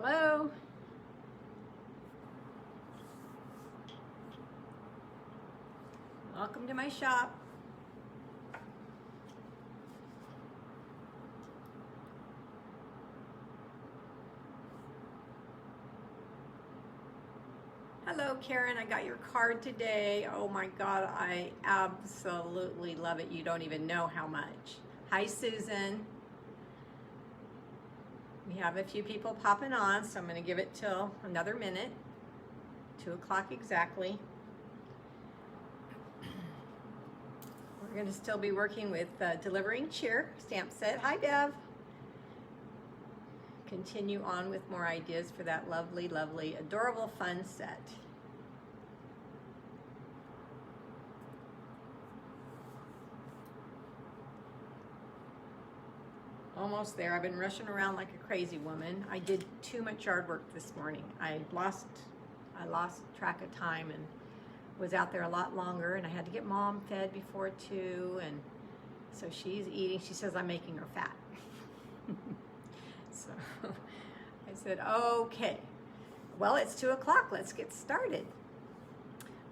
Hello. Welcome to my shop. Hello, Karen. I got your card today. Oh my God, I absolutely love it. You don't even know how much. Hi, Susan. We have a few people popping on, so I'm going to give it till another minute. 2 o'clock exactly. We're going to still be working with Delivering Cheer stamp set. Hi, Bev. Continue on with more ideas for that lovely, lovely, adorable, fun set. Almost there. I've been rushing around like a crazy woman. I did too much yard work this morning. I lost track of time and was out there a lot longer, and I had to get Mom fed before 2, and so she's eating. She says I'm making her fat. So I said, okay, well, it's 2 o'clock. Let's get started.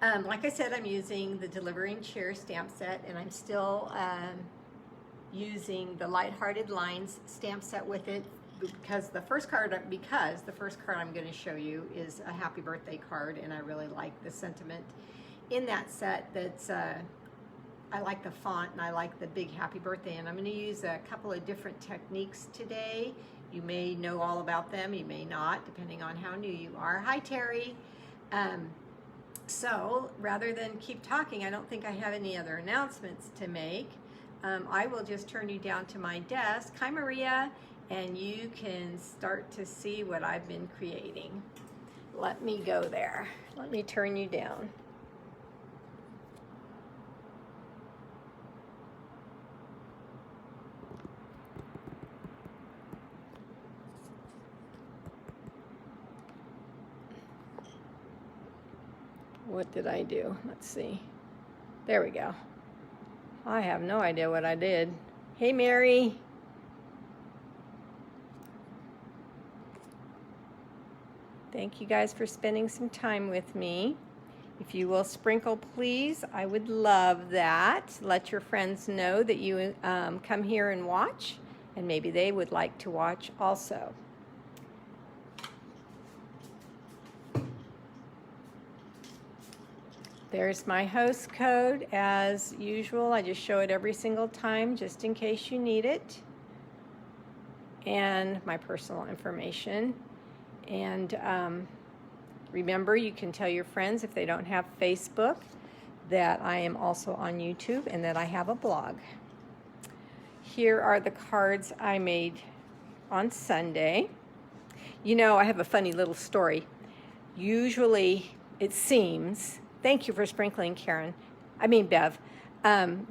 Like I said, I'm using the Delivering Cheer stamp set, and I'm still using the Lighthearted Lines stamp set with it because the first card I'm going to show you is a happy birthday card, and I really like the sentiment in that set. That's I like the font and I like the big happy birthday, and I'm going to use a couple of different techniques today. You may know all about them, you may not, depending on how new you are. Hi, Terry. So rather than keep talking, I don't think I have any other announcements to make. I will just turn you down to my desk. Hi, Maria, and you can start to see what I've been creating. Let me go there. Let me turn you down. What did I do? Let's see. There we go. I have no idea what I did. Hey, Mary. Thank you guys for spending some time with me. If you will sprinkle, please, I would love that. Let your friends know that you come here and watch, and maybe they would like to watch also. There's my host code as usual. I just show it every single time just in case you need it. And my personal information. And remember, you can tell your friends if they don't have Facebook that I am also on YouTube and that I have a blog. Here are the cards I made on Sunday. You know, I have a funny little story. Usually, it seems... Thank you for sprinkling, Karen. Bev.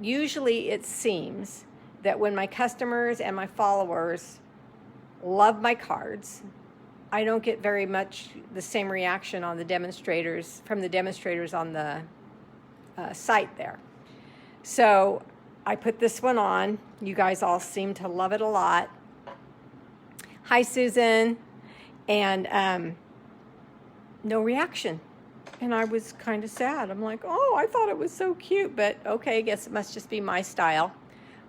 Usually it seems that when my customers and my followers love my cards, I don't get very much the same reaction on the demonstrators, from the demonstrators on the site there. So I put this one on. You guys all seem to love it a lot. Hi, Susan. And no reaction. And I was kind of sad. I'm like, oh, I thought it was so cute, but okay, I guess it must just be my style.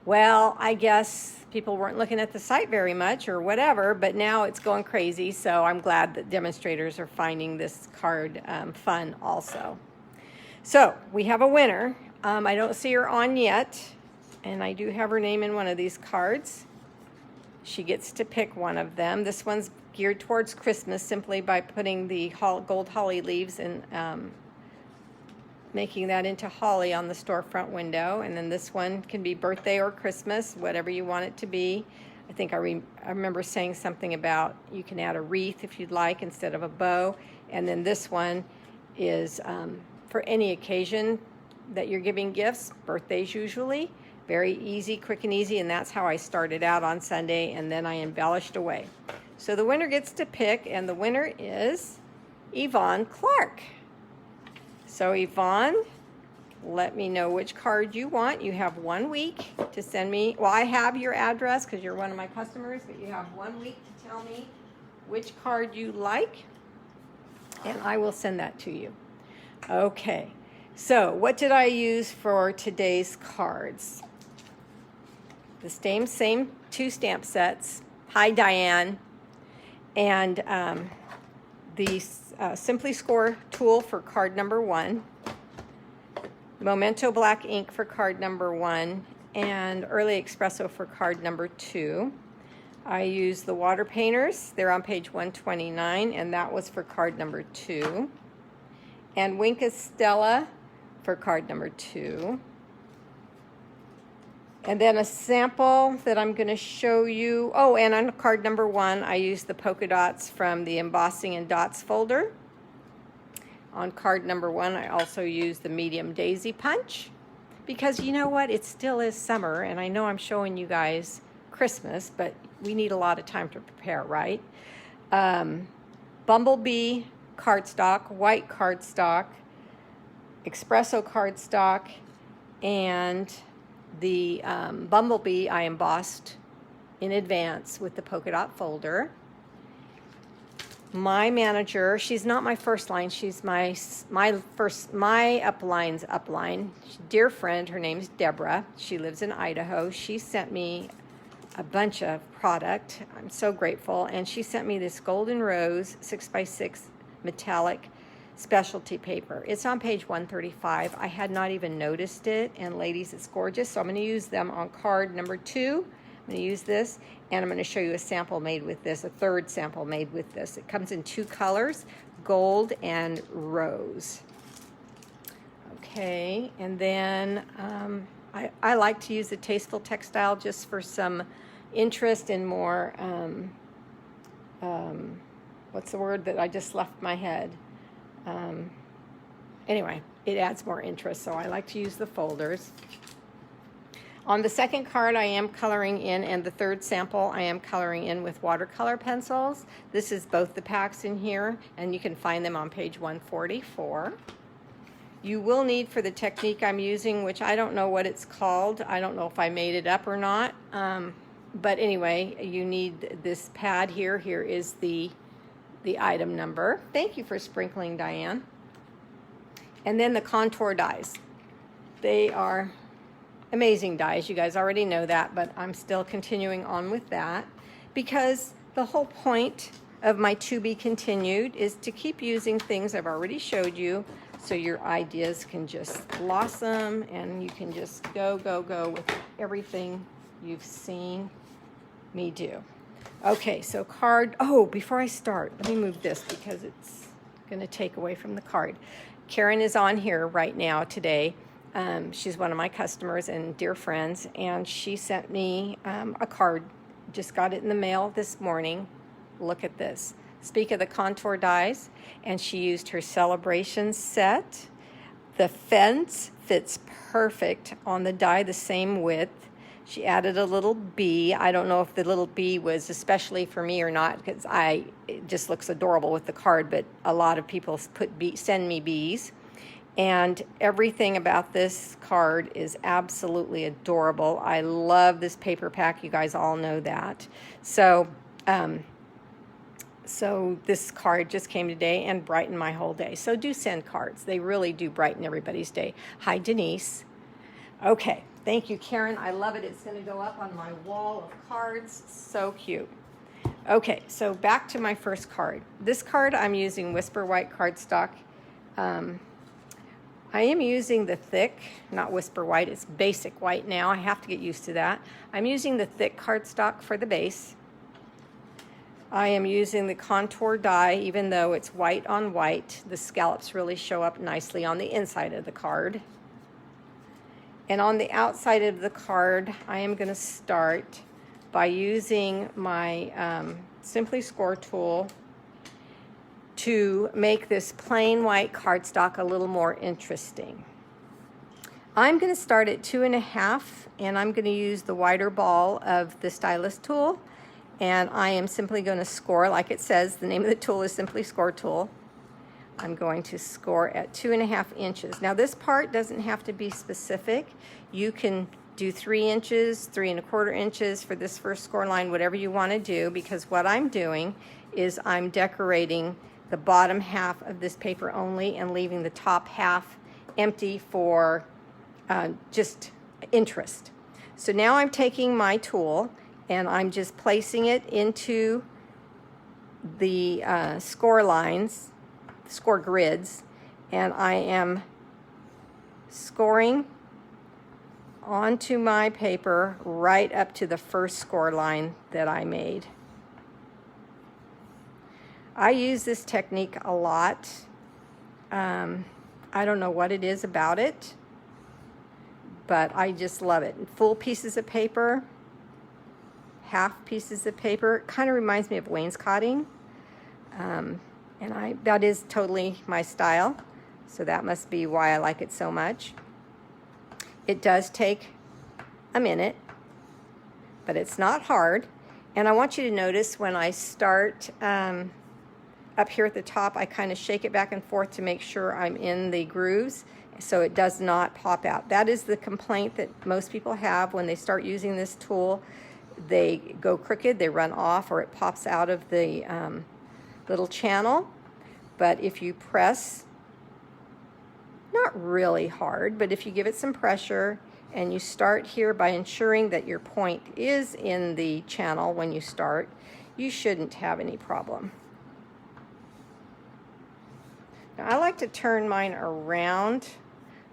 Well, I guess people weren't looking at the site very much or whatever, but now it's going crazy, so I'm glad that demonstrators are finding this card fun also. So we have a winner. I don't see her on yet, and I do have her name in one of these cards. She gets to pick one of them. This one's geared towards Christmas simply by putting the gold holly leaves and making that into holly on the storefront window. And then this one can be birthday or Christmas, whatever you want it to be. I think I remember saying something about you can add a wreath if you'd like instead of a bow. And then this one is for any occasion that you're giving gifts, birthdays usually. Very easy, quick and easy, and that's how I started out on Sunday, and then I embellished away. So the winner gets to pick, and the winner is Yvonne Clark. So Yvonne, let me know which card you want. You have 1 week to send me, well, I have your address because you're one of my customers, but you have 1 week to tell me which card you like, and I will send that to you. Okay, so what did I use for today's cards? The same 2 stamp sets. Hi, Diane. And the Simply Score tool for card number 1. Memento black ink for card number 1. And Early Espresso for card number 2. I used the water painters. They're on page 129, and that was for card number 2. And Wink Stella for card number 2. And then a sample that I'm going to show you. Oh, and on card number 1, I used the polka dots from the Embossing and Dots folder. On card number 1, I also used the medium daisy punch. Because you know what? It still is summer, and I know I'm showing you guys Christmas, but we need a lot of time to prepare, right? Bumblebee cardstock, white cardstock, espresso cardstock, and the Bumblebee I embossed in advance with the polka dot folder. My manager, she's not my first line, she's my upline's upline. Dear friend, her name's Deborah. She lives in Idaho. She sent me a bunch of product. I'm so grateful. And she sent me this Golden Rose 6x6 metallic specialty paper. It's on page 135. I had not even noticed it, and ladies, it's gorgeous. So I'm going to use them on card number 2. I'm going to use this, and I'm going to show you a sample made with this, a third sample made with this. It comes in 2 colors, gold and rose. Okay, and then I like to use the Tasteful Textile just for some interest in more, what's the word that I just left my head? Anyway, it adds more interest, so I like to use the folders. On the second card, I am coloring in, and the third sample, I am coloring in with watercolor pencils. This is both the packs in here, and you can find them on page 144. You will need, for the technique I'm using, which I don't know what it's called. I don't know if I made it up or not. But anyway, you need this pad here. Here is the item number. Thank you for sprinkling, Diane. And then the contour dies. They are amazing dies. You guys already know that, but I'm still continuing on with that because the whole point of my to be continued is to keep using things I've already showed you so your ideas can just blossom and you can just go with everything you've seen me do. Okay, so card, before I start, let me move this because it's going to take away from the card. Karen is on here right now today. She's one of my customers and dear friends, and she sent me a card. Just got it in the mail this morning. Look at this. Speak of the contour dies, and she used her celebration set. The fence fits perfect on the die, the same width. She added a little bee. I don't know if the little bee was especially for me or not, because it just looks adorable with the card, but a lot of people send me bees. And everything about this card is absolutely adorable. I love this paper pack. You guys all know that. So this card just came today and brightened my whole day. So do send cards. They really do brighten everybody's day. Hi, Denise. Okay, thank you, Karen. I love it. It's going to go up on my wall of cards. So cute. Okay, so back to my first card. This card I'm using Whisper White cardstock. I am using the thick, not Whisper White, it's basic white now. I have to get used to that. I'm using the thick cardstock for the base. I am using the contour die, even though it's white on white. The scallops really show up nicely on the inside of the card. And on the outside of the card, I am going to start by using my Simply Score tool to make this plain white cardstock a little more interesting. I'm going to start at 2.5, and I'm going to use the wider ball of the stylus tool, and I am simply going to score, like it says, the name of the tool is Simply Score tool. I'm going to score at 2.5 inches. Now this part doesn't have to be specific. You can do 3 inches, 3 1/4 inches for this first score line, whatever you want to do, because what I'm doing is I'm decorating the bottom half of this paper only and leaving the top half empty for just interest. So now I'm taking my tool and I'm just placing it into the score lines, score grids, and I am scoring onto my paper right up to the first score line that I made. I use this technique a lot. I don't know what it is about it, but I just love it. Full pieces of paper, half pieces of paper. It kind of reminds me of wainscoting. And that is totally my style, so that must be why I like it so much. It does take a minute, but it's not hard. And I want you to notice when I start up here at the top, I kind of shake it back and forth to make sure I'm in the grooves so it does not pop out. That is the complaint that most people have when they start using this tool. They go crooked, they run off, or it pops out of the little channel. But if you press, not really hard, but if you give it some pressure and you start here by ensuring that your point is in the channel when you start, you shouldn't have any problem. Now, I like to turn mine around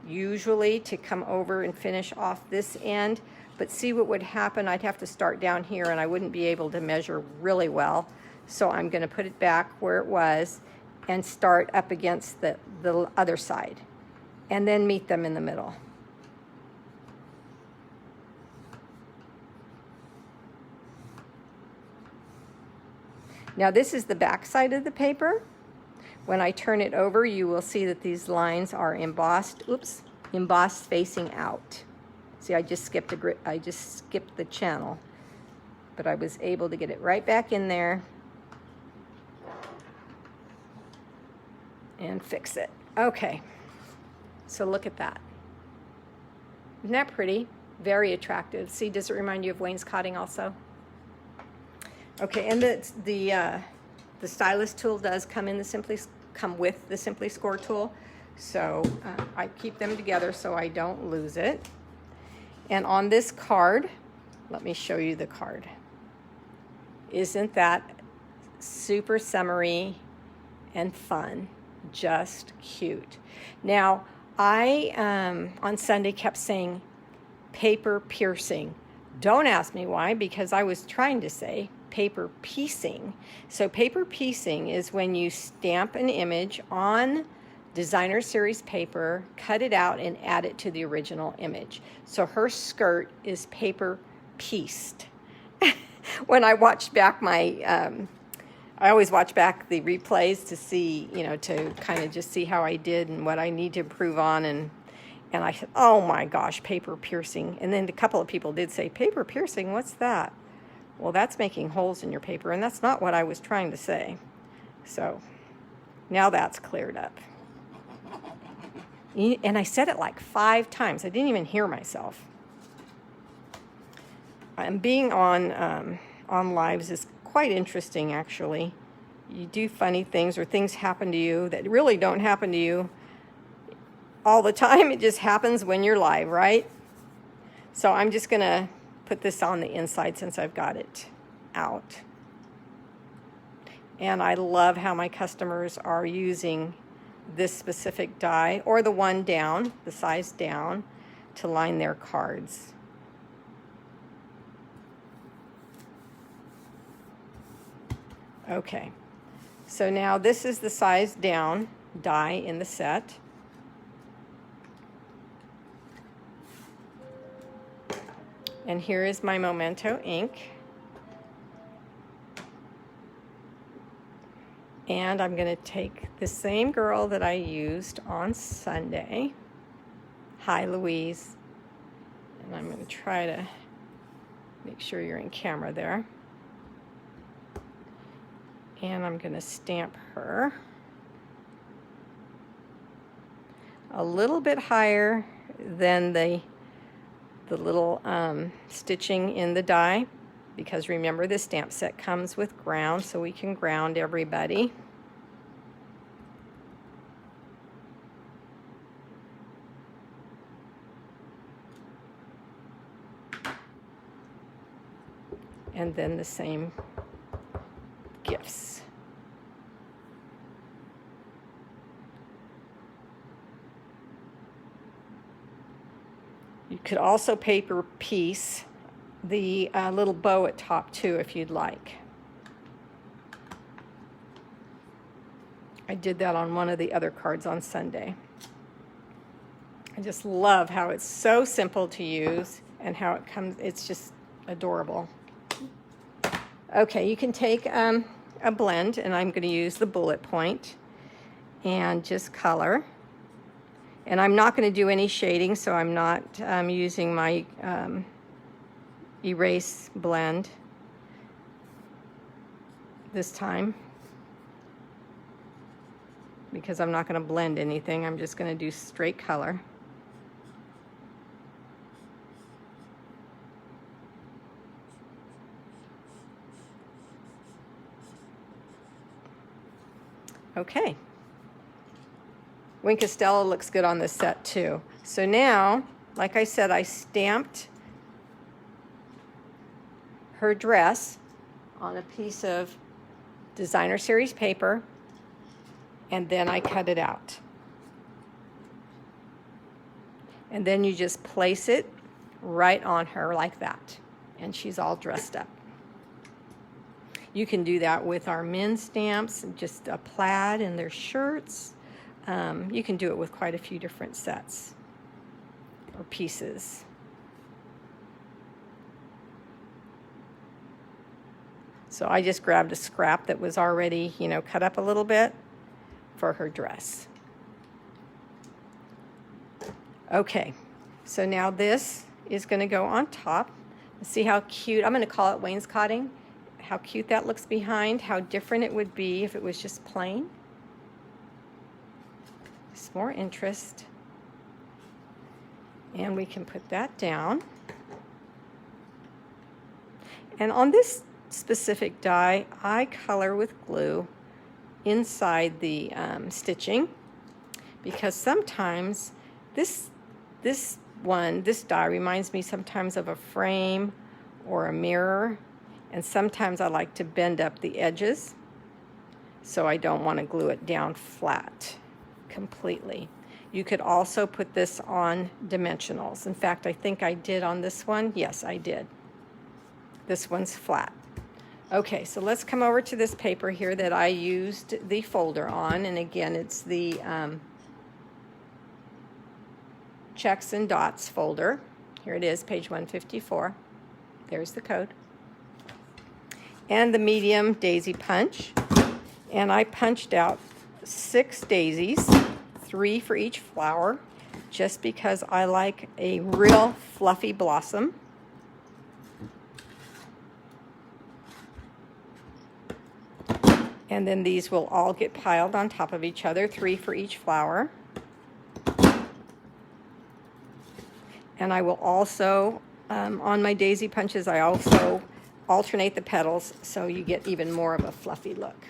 usually to come over and finish off this end, but see what would happen. I'd have to start down here and I wouldn't be able to measure really well. So I'm going to put it back where it was and start up against the other side and then meet them in the middle. Now this is the back side of the paper. When I turn it over, you will see that these lines are embossed, embossed facing out. See, I just skipped the channel, but I was able to get it right back in there and fix it. Okay, so look at that. Isn't that pretty? Very attractive. See, does it remind you of wainscoting also? Okay, and the stylus tool does come with the Simply Score tool, so I keep them together so I don't lose it. And on this card, let me show you the card. Isn't that super summery and fun? Just cute. Now, I on Sunday kept saying paper piercing. Don't ask me why, because I was trying to say paper piecing. So paper piecing is when you stamp an image on designer series paper, cut it out, and add it to the original image. So her skirt is paper pieced. When I watched back my, I always watch back the replays to see, to kind of just see how I did and what I need to improve on. And I said, oh my gosh, paper piercing. And then a couple of people did say, paper piercing, what's that? Well, that's making holes in your paper, and that's not what I was trying to say. So now that's cleared up. And I said it like 5 times. I didn't even hear myself. And being on lives is quite interesting, actually. You do funny things, or things happen to you that really don't happen to you all the time. It just happens when you're live, right? So I'm just going to put this on the inside since I've got it out. And I love how my customers are using this specific die, or the one down, the size down, to line their cards. Okay, so now this is the size down die in the set. And here is my Memento ink. And I'm going to take the same girl that I used on Sunday. Hi, Louise. And I'm going to try to make sure you're in camera there. And I'm going to stamp her a little bit higher than the little stitching in the die. because remember the stamp set comes with ground, so we can ground everybody. And then the same gifts. You could also paper piece the little bow at top too if you'd like. I did that on one of the other cards on Sunday. I just love how it's so simple to use and how it comes, it's just adorable. Okay, you can take a blend, and I'm going to use the bullet point and just color. And I'm not going to do any shading, so I'm not using my erase blend this time, because I'm not going to blend anything. I'm just going to do straight color. Okay. Wink Estella looks good on this set too. So now, like I said, I stamped her dress on a piece of designer series paper, and then I cut it out. And then you just place it right on her like that, and she's all dressed up. You can do that with our men's stamps, just a plaid and their shirts. You can do it with quite a few different sets or pieces. So I just grabbed a scrap that was already, cut up a little bit for her dress. Okay, so now this is going to go on top. See how cute, I'm going to call it wainscoting. How cute that looks behind, how different it would be if it was just plain. Just more interest. And we can put that down. And on this specific die, I color with glue inside the stitching, because sometimes this die reminds me sometimes of a frame or a mirror. And sometimes I like to bend up the edges, so I don't want to glue it down flat completely. You could also put this on dimensionals. In fact, I think I did on this one. Yes, I did. This one's flat. Okay, so let's come over to this paper here that I used the folder on. And again, it's the checks and dots folder. Here it is, page 154. There's the code. And the medium daisy punch. And I punched out 6 daisies, 3 for each flower, just because I like a real fluffy blossom. And then these will all get piled on top of each other, 3 for each flower. And I will also, on my daisy punches, I also alternate the petals so you get even more of a fluffy look.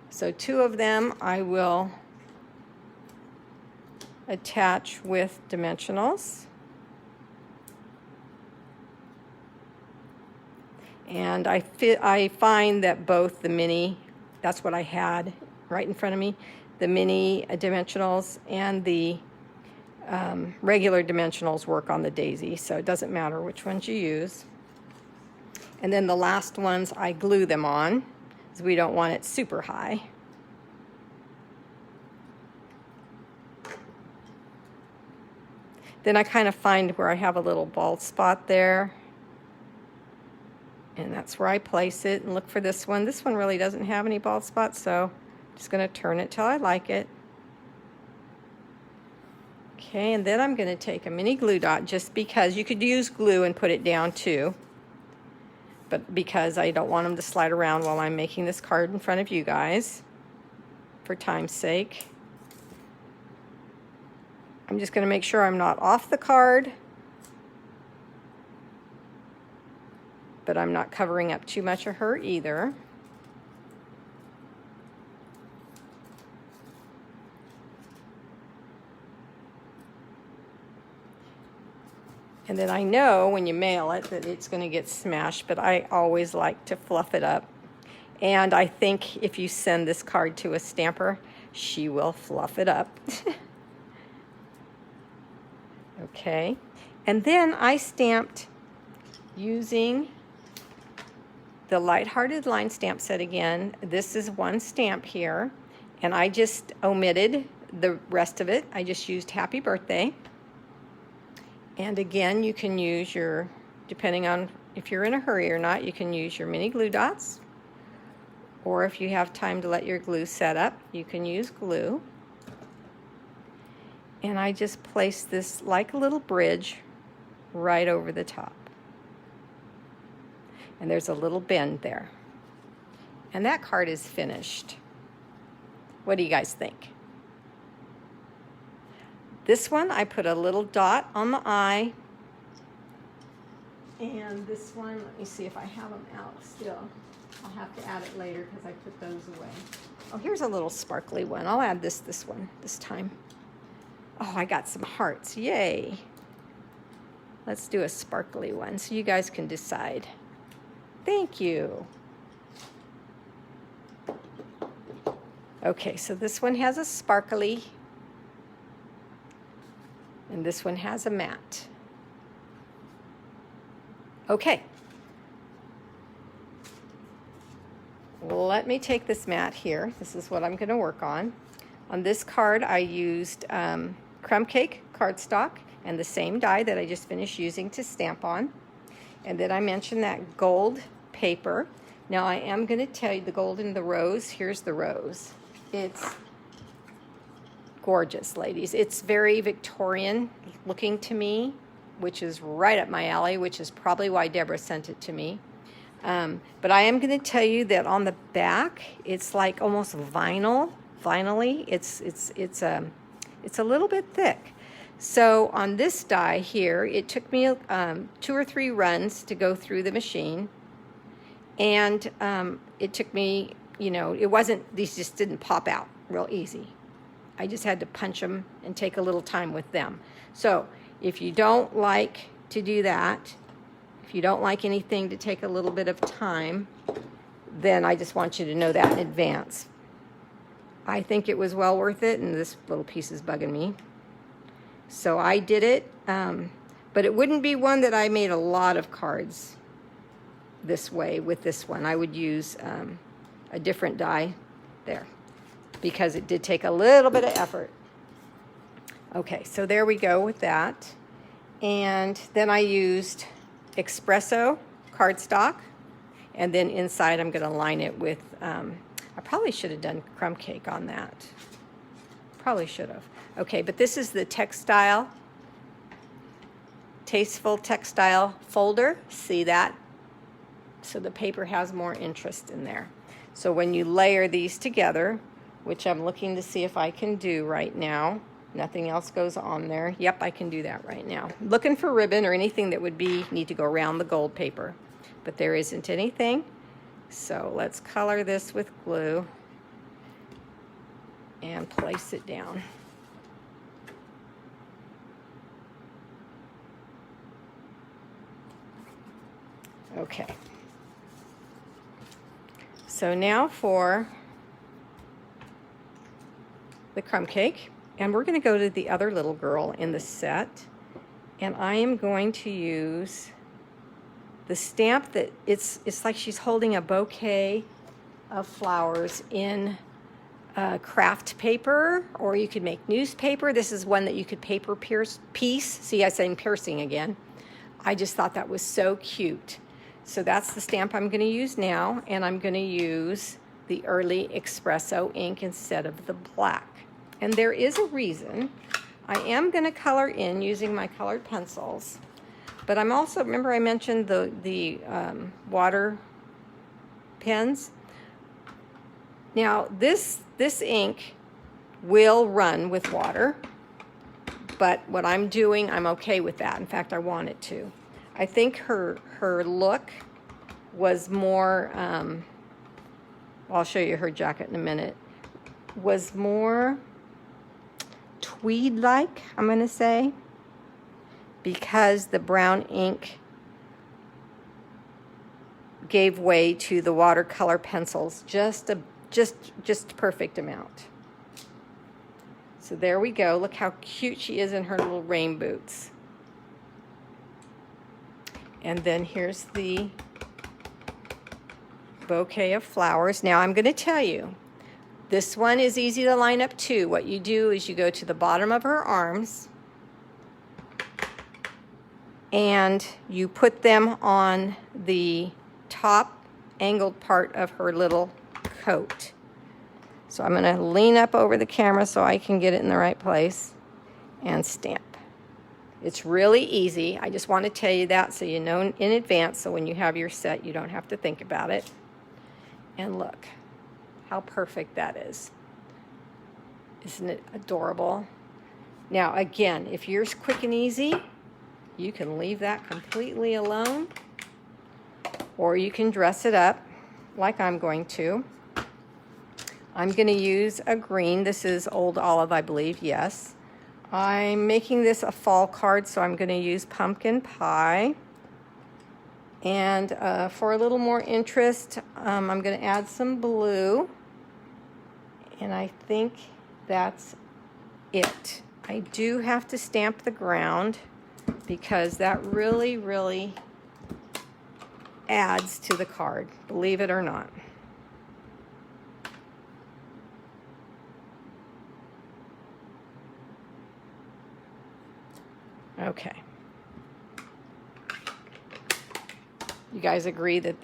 So 2 of them I will attach with dimensionals. And I find that both the mini, that's what I had right in front of me, the mini dimensionals and the regular dimensionals work on the daisy, so it doesn't matter which ones you use. And then the last ones, I glue them on, because we don't want it super high. Then I kind of find where I have a little bald spot there, and that's where I place it. And look for this one. This one really doesn't have any bald spots, so I'm just going to turn it till I like it. Okay, and then I'm going to take a mini glue dot, just because you could use glue and put it down too. But because I don't want them to slide around while I'm making this card in front of you guys, for time's sake, I'm just going to make sure I'm not off the card. but I'm not covering up too much of her either. And then I know when you mail it that it's going to get smashed, but I always like to fluff it up. And I think if you send this card to a stamper, she will fluff it up. Okay. And then I stamped using the Lighthearted Line stamp set again. This is one stamp here, and I just omitted the rest of it. I just used Happy Birthday. And again, you can use your, depending on if you're in a hurry or not, you can use your mini glue dots. Or if you have time to let your glue set up, you can use glue. And I just placed this like a little bridge right over the top. And there's a little bend there. And that card is finished. What do you guys think? This one, I put a little dot on the eye. And this one, let me see if I have them out still. I'll have to add it later because I put those away. Oh, here's a little sparkly one. I'll add this one this time. Oh, I got some hearts. Yay. Let's do a sparkly one so you guys can decide. Thank you. Okay, so this one has a sparkly, and this one has a matte. Okay. Let me take this mat here. This is what I'm going to work on. On this card, I used crumb cake cardstock and the same die that I just finished using to stamp on. And then I mentioned that gold paper. Now I am going to tell you the gold and the rose. Here's the rose. It's gorgeous, ladies. It's very Victorian looking to me, which is right up my alley, which is probably why Deborah sent it to me. But I am going to tell you that on the back, it's like almost vinyl-y. It's a little bit thick. So on this die here, it took me 2 or 3 runs to go through the machine, and it took me, you know, these just didn't pop out real easy. I just had to punch them and take a little time with them. So if you don't like to do that, if you don't like anything to take a little bit of time, then I just want you to know that in advance. I think it was well worth it, and this little piece is bugging me. So I did it, but it wouldn't be one that I made a lot of cards this way with this one. I would use a different die there because it did take a little bit of effort. Okay, so there we go with that. And then I used espresso cardstock, and then inside I'm going to line it with, I probably should have done crumb cake on that. Probably should have. Okay, but this is the textile, Tasteful Textile folder. See that? So the paper has more interest in there. So when you layer these together, which I'm looking to see if I can do right now, nothing else goes on there. Yep, I can do that right now. Looking for ribbon or anything that would need to go around the gold paper, but there isn't anything. So let's color this with glue and place it down. Okay. So now for the crumb cake. And we're going to go to the other little girl in the set. And I am going to use the stamp that it's like she's holding a bouquet of flowers in craft paper, or you could make newspaper. This is one that you could paper piece. See, I'm saying piercing again. I just thought that was so cute. So that's the stamp I'm going to use now, and I'm going to use the Early Espresso ink instead of the black. And there is a reason. I am going to color in using my colored pencils, but I'm also, remember I mentioned the water pens? Now this ink will run with water, but what I'm doing, I'm okay with that. In fact, I want it to. I think her look was more, I'll show you her jacket in a minute, was more tweed-like, I'm going to say, because the brown ink gave way to the watercolor pencils, just perfect amount. So there we go. Look how cute she is in her little rain boots. And then here's the bouquet of flowers. Now I'm going to tell you, this one is easy to line up too. What you do is you go to the bottom of her arms and you put them on the top angled part of her little coat. So I'm going to lean up over the camera so I can get it in the right place and stamp. It's really easy. I just want to tell you that so you know in advance, so when you have your set you don't have to think about it. And look how perfect that is. Isn't it adorable? Now again, if yours quick and easy, you can leave that completely alone, or you can dress it up like I'm going to. I'm going to use a green. This is Old Olive, I believe, yes. I'm making this a fall card, so I'm going to use pumpkin pie. And for a little more interest, I'm going to add some blue. And I think that's it. I do have to stamp the ground because that really, really adds to the card, believe it or not. Okay. You guys agree that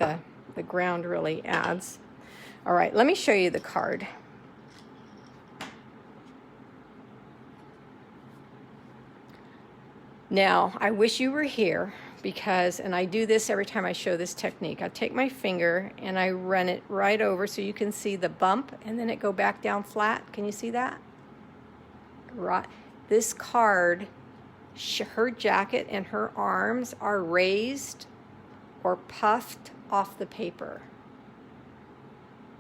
the ground really adds? All right, let me show you the card. Now, I wish you were here because, and I do this every time I show this technique, I take my finger and I run it right over so you can see the bump and then it go back down flat. Can you see that? Right. This card, her jacket and her arms are raised or puffed off the paper.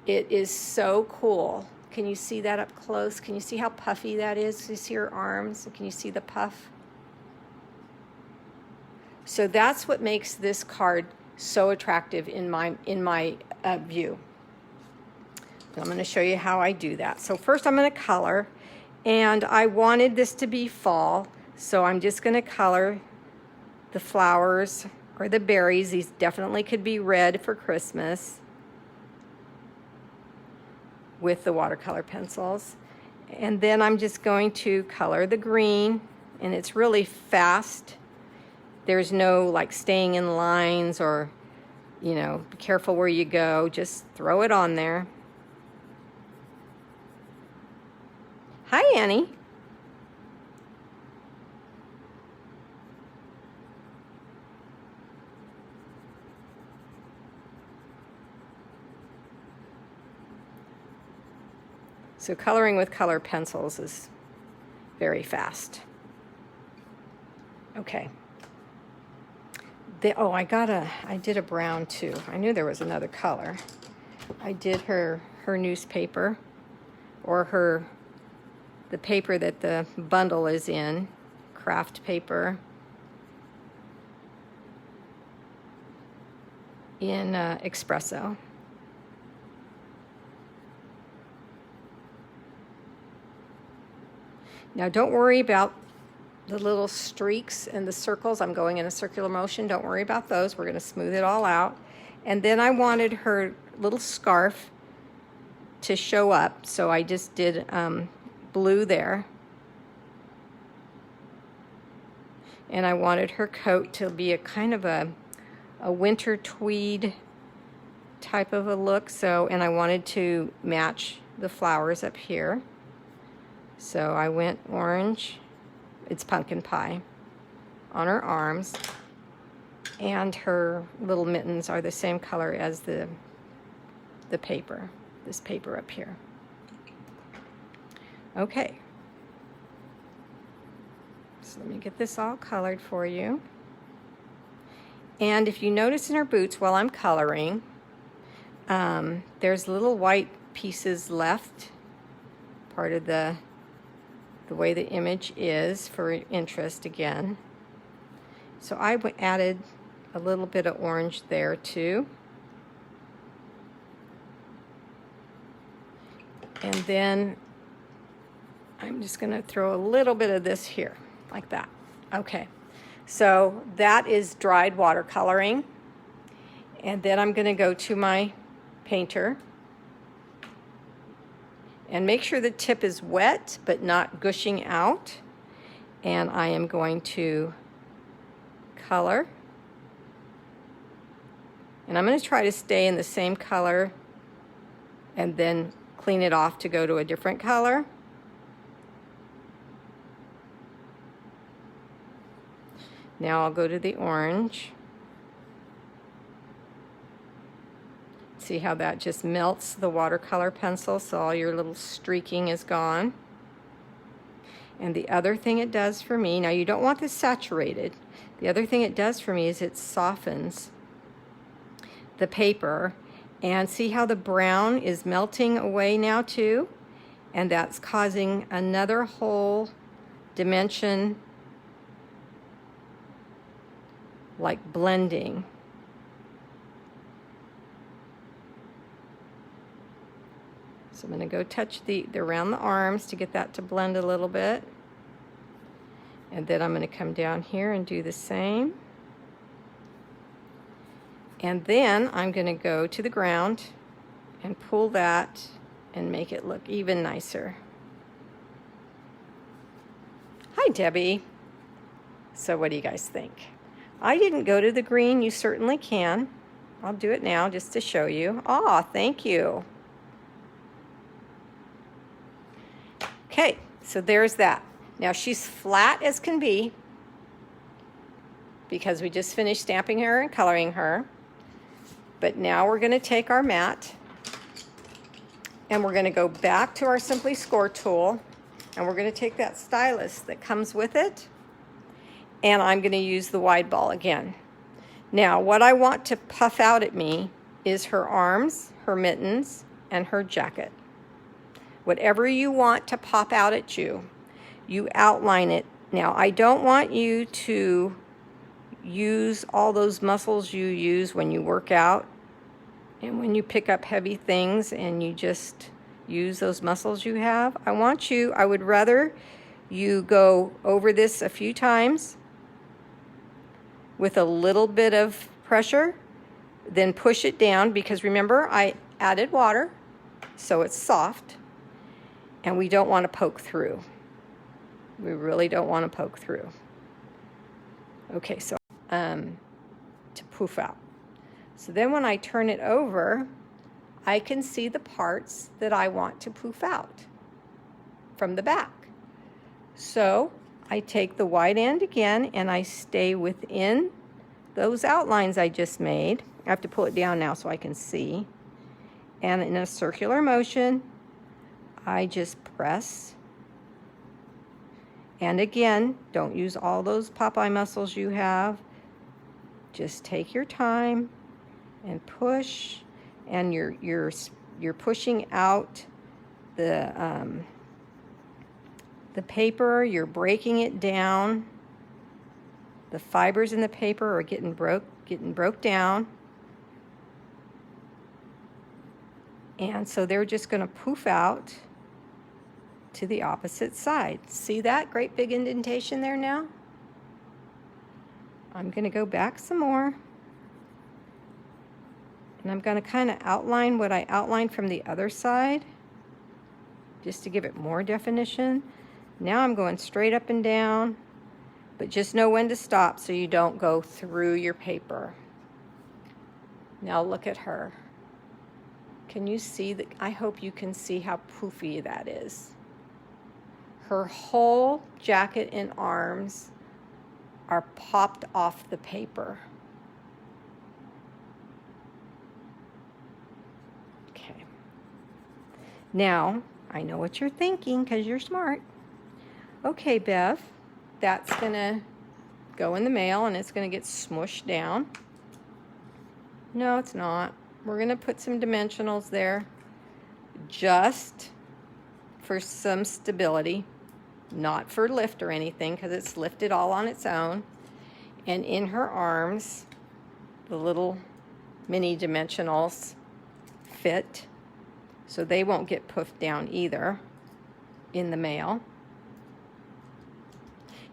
It is so cool. Can you see that up close? Can you see how puffy that is? Can you see her arms? Can you see the puff? So that's what makes this card so attractive in my view. I'm going to show you how I do that. So first I'm going to color, and I wanted this to be fall, so I'm just going to color the flowers or the berries. These definitely could be red for Christmas with the watercolor pencils. And then I'm just going to color the green, and it's really fast. There's no like staying in lines or, you know, be careful where you go. Just throw it on there. Hi, Annie. So coloring with color pencils is very fast. Okay. I did a brown too. I knew there was another color. I did her newspaper, or the paper that the bundle is in, craft paper, in espresso. Now don't worry about the little streaks and the circles. I'm going in a circular motion. Don't worry about those. We're going to smooth it all out. And then I wanted her little scarf to show up, so I just did blue there. And I wanted her coat to be a kind of a winter tweed type of a look. And I wanted to match the flowers up here. So I went orange. It's pumpkin pie on her arms, and her little mittens are the same color as the paper, this paper up here. Okay, so let me get this all colored for you. And if you notice in her boots while I'm coloring, there's little white pieces left, part of the way the image is for interest again. So I added a little bit of orange there too. And then I'm just going to throw a little bit of this here, like that. Okay, so that is dried watercoloring. And then I'm going to go to my painter and make sure the tip is wet but not gushing out. And I am going to color. And I'm going to try to stay in the same color and then clean it off to go to a different color. Now I'll go to the orange. See how that just melts the watercolor pencil, so all your little streaking is gone. And the other thing it does for me, now you don't want this saturated. The other thing it does for me is it softens the paper. And see how the brown is melting away now too? And that's causing another whole dimension, like blending. So I'm going to go touch the around the arms to get that to blend a little bit. And then I'm going to come down here and do the same. And then I'm going to go to the ground and pull that and make it look even nicer. Hi, Debbie. So what do you guys think? I didn't go to the green. You certainly can. I'll do it now just to show you. Aw, thank you. Okay, so there's that. Now she's flat as can be because we just finished stamping her and coloring her. But now we're going to take our mat and we're going to go back to our Simply Score tool, and we're going to take that stylus that comes with it, and I'm going to use the wide ball again. Now what I want to puff out at me is her arms, her mittens, and her jacket. Whatever you want to pop out at you, you outline it. Now I don't want you to use all those muscles you use when you work out and when you pick up heavy things and you just use those muscles you have. I would rather you go over this a few times with a little bit of pressure, then push it down, because remember I added water, so it's soft, and we don't want to poke through. We really don't want to poke through. Okay, so to poof out. So then when I turn it over, I can see the parts that I want to poof out from the back. So I take the wide end again and I stay within those outlines I just made. I have to pull it down now so I can see. And in a circular motion, I just press. And again, don't use all those Popeye muscles you have. Just take your time and push, and you're pushing out the paper. You're breaking it down. The fibers in the paper are getting broke down, and so they're just going to poof out to the opposite side. See that great big indentation there now? I'm going to go back some more. And I'm going to kind of outline what I outlined from the other side, just to give it more definition. Now I'm going straight up and down, but just know when to stop so you don't go through your paper. Now look at her. Can you see that? I hope you can see how poofy that is. Her whole jacket and arms are popped off the paper. Okay. Now, I know what you're thinking because you're smart. Okay, Bev, that's going to go in the mail and it's going to get smushed down. No, it's not. We're going to put some dimensionals there just for some stability, not for lift or anything, because it's lifted all on its own. And in her arms, the little mini dimensionals fit, so they won't get puffed down either in the mail.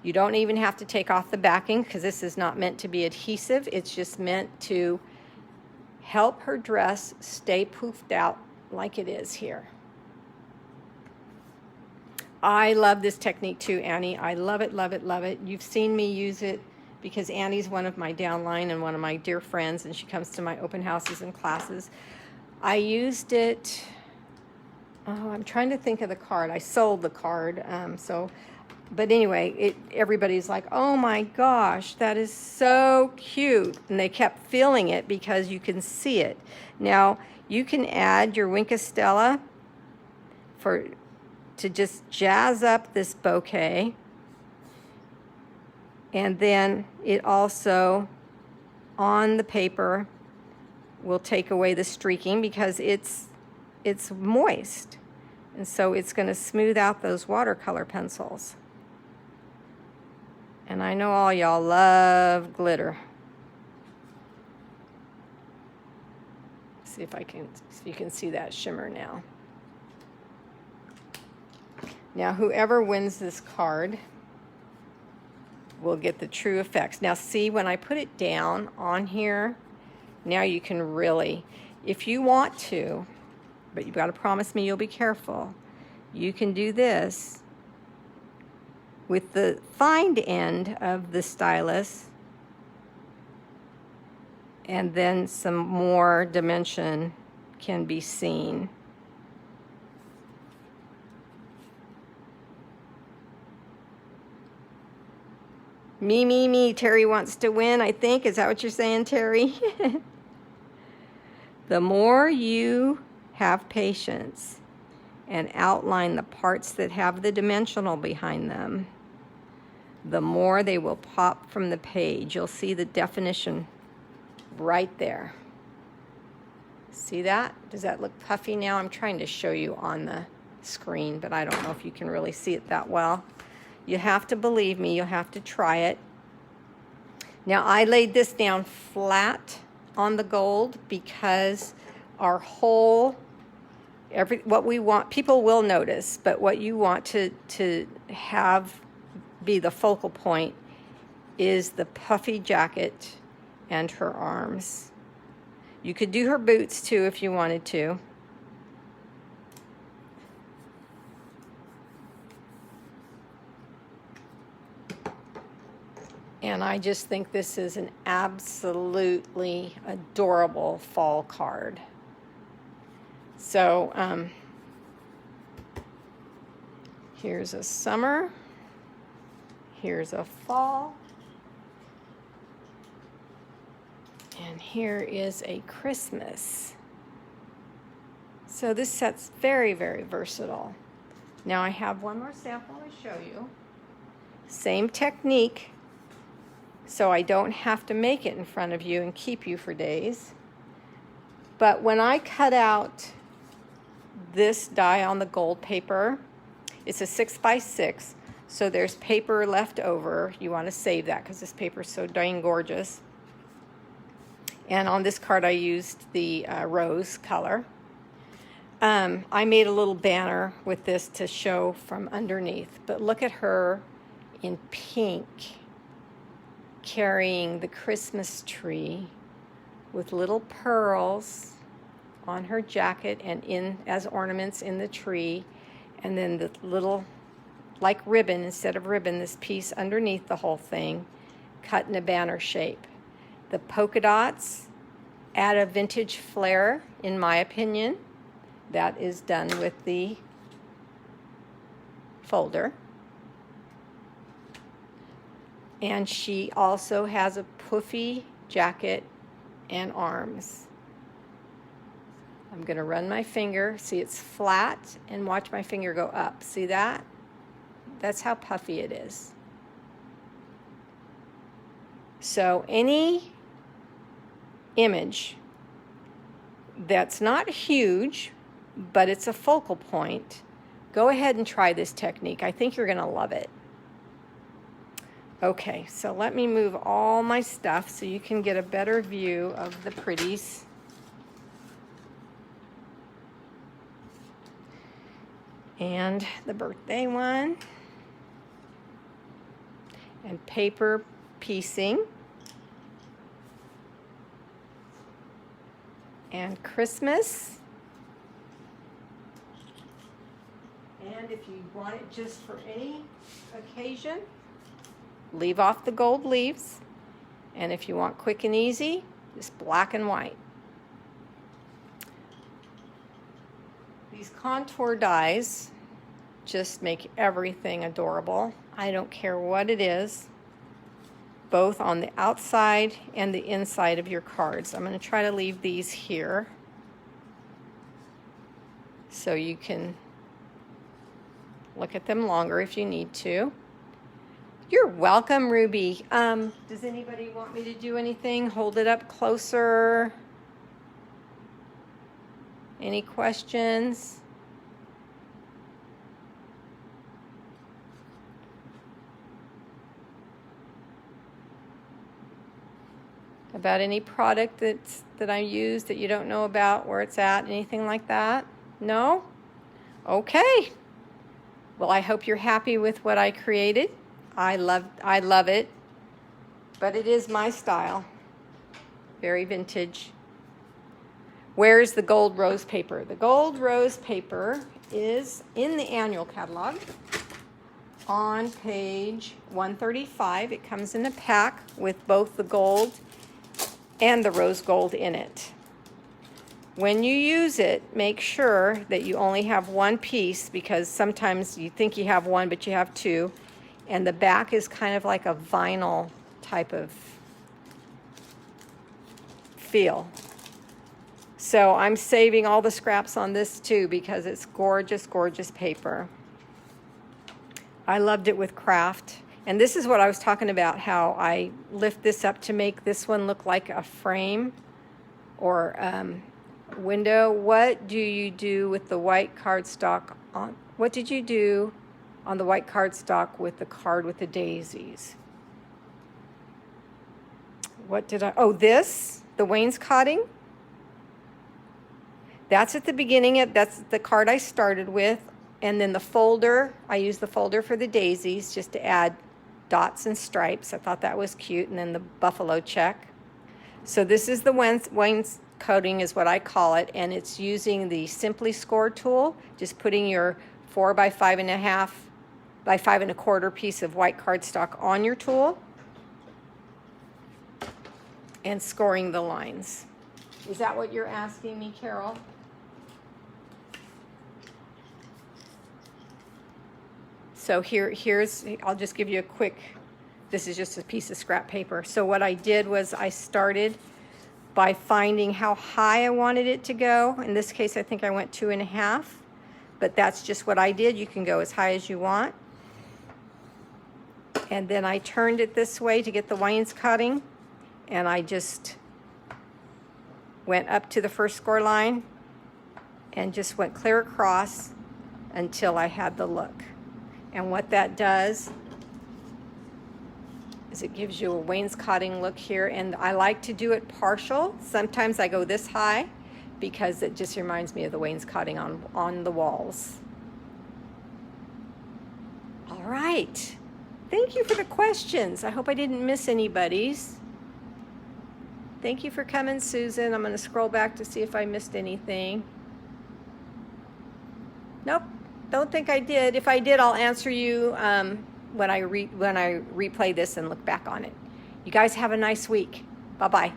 You don't even have to take off the backing, because this is not meant to be adhesive. It's just meant to help her dress stay poofed out like it is here. I love this technique too, Annie. I love it, love it, love it. You've seen me use it because Annie's one of my downline and one of my dear friends, and she comes to my open houses and classes. I used it, oh, I'm trying to think of the card. I sold the card, but anyway, everybody's like, oh my gosh, that is so cute. And they kept feeling it because you can see it. Now, you can add your Wink of Stella to just jazz up this bouquet. And then it also, on the paper, will take away the streaking because it's moist. And so it's going to smooth out those watercolor pencils. And I know all y'all love glitter. See if you can see that shimmer now. Now, whoever wins this card will get the true effects. Now, see, when I put it down on here, now you can really, if you want to, but you've got to promise me you'll be careful, you can do this with the find end of the stylus, and then some more dimension can be seen. Me, Terry wants to win, I think. Is that what you're saying, Terry? The more you have patience and outline the parts that have the dimensional behind them, the more they will pop from the page. You'll see the definition right there. See that? Does that look puffy now? I'm trying to show you on the screen, but I don't know if you can really see it that well. You have to believe me. You'll have to try it. Now, I laid this down flat on the gold because our whole, what we want, people will notice, but what you want to have be the focal point is the puffy jacket and her arms. You could do her boots too if you wanted to. And I just think this is an absolutely adorable fall card. So here's a summer, here's a fall, and here is a Christmas. So this set's very, very versatile. Now I have one more sample to show you. Same technique. So I don't have to make it in front of you and keep you for days. But when I cut out this die on the gold paper, it's a 6x6, so there's paper left over. You want to save that because this paper is so dang gorgeous. And on this card I used the rose color. I made a little banner with this to show from underneath, but look at her in pink, carrying the Christmas tree with little pearls on her jacket and in as ornaments in the tree, and then the little, like ribbon instead of ribbon, this piece underneath the whole thing, cut in a banner shape. The polka dots add a vintage flair, in my opinion. That is done with the folder. And she also has a puffy jacket and arms. I'm going to run my finger. See, it's flat, and watch my finger go up. See that? That's how puffy it is. So any image that's not huge, but it's a focal point, go ahead and try this technique. I think you're going to love it. Okay, so let me move all my stuff so you can get a better view of the pretties. And the birthday one. And paper piecing. And Christmas. And if you want it just for any occasion, leave off the gold leaves. And if you want quick and easy, just black and white. These contour dies just make everything adorable. I don't care what it is, both on the outside and the inside of your cards. I'm going to try to leave these here so you can look at them longer if you need to. You're welcome, Ruby. Does anybody want me to do anything? Hold it up closer. Any questions? About any product that I use that you don't know about, where it's at, anything like that? No? Okay. Well, I hope you're happy with what I created. I love it, but it is my style. Very vintage. Where's the gold rose paper? The gold rose paper is in the annual catalog on page 135. It comes in a pack with both the gold and the rose gold in it. When you use it, make sure that you only have one piece, because sometimes you think you have one, but you have two. And the back is kind of like a vinyl type of feel. So I'm saving all the scraps on this too, because it's gorgeous, gorgeous paper. I loved it with craft. And this is what I was talking about, how I lift this up to make this one look like a frame or window. What do you do with the white cardstock on? What did you do on the white cardstock with the card with the daisies? What did I, oh, this, the wainscoting. That's at the beginning, that's the card I started with. And then the folder, I used the folder for the daisies just to add dots and stripes. I thought that was cute. And then the buffalo check. So this is the wainscoting is what I call it. And it's using the Simply Score tool, just putting your 4 by 5.5 by 5 1/4 piece of white cardstock on your tool and scoring the lines. Is that what you're asking me, Carol? So here's, I'll just give you a quick, this is just a piece of scrap paper. So what I did was I started by finding how high I wanted it to go. In this case, I think I went 2.5, but that's just what I did. You can go as high as you want. And then I turned it this way to get the wainscoting, and I just went up to the first score line and just went clear across until I had the look. And what that does is it gives you a wainscoting look here. And I like to do it partial. Sometimes I go this high because it just reminds me of the wainscoting on the walls. All right. Thank you for the questions. I hope I didn't miss anybody's. Thank you for coming, Susan. I'm going to scroll back to see if I missed anything. Nope. Don't think I did. If I did, I'll answer you when I replay this and look back on it. You guys have a nice week. Bye-bye.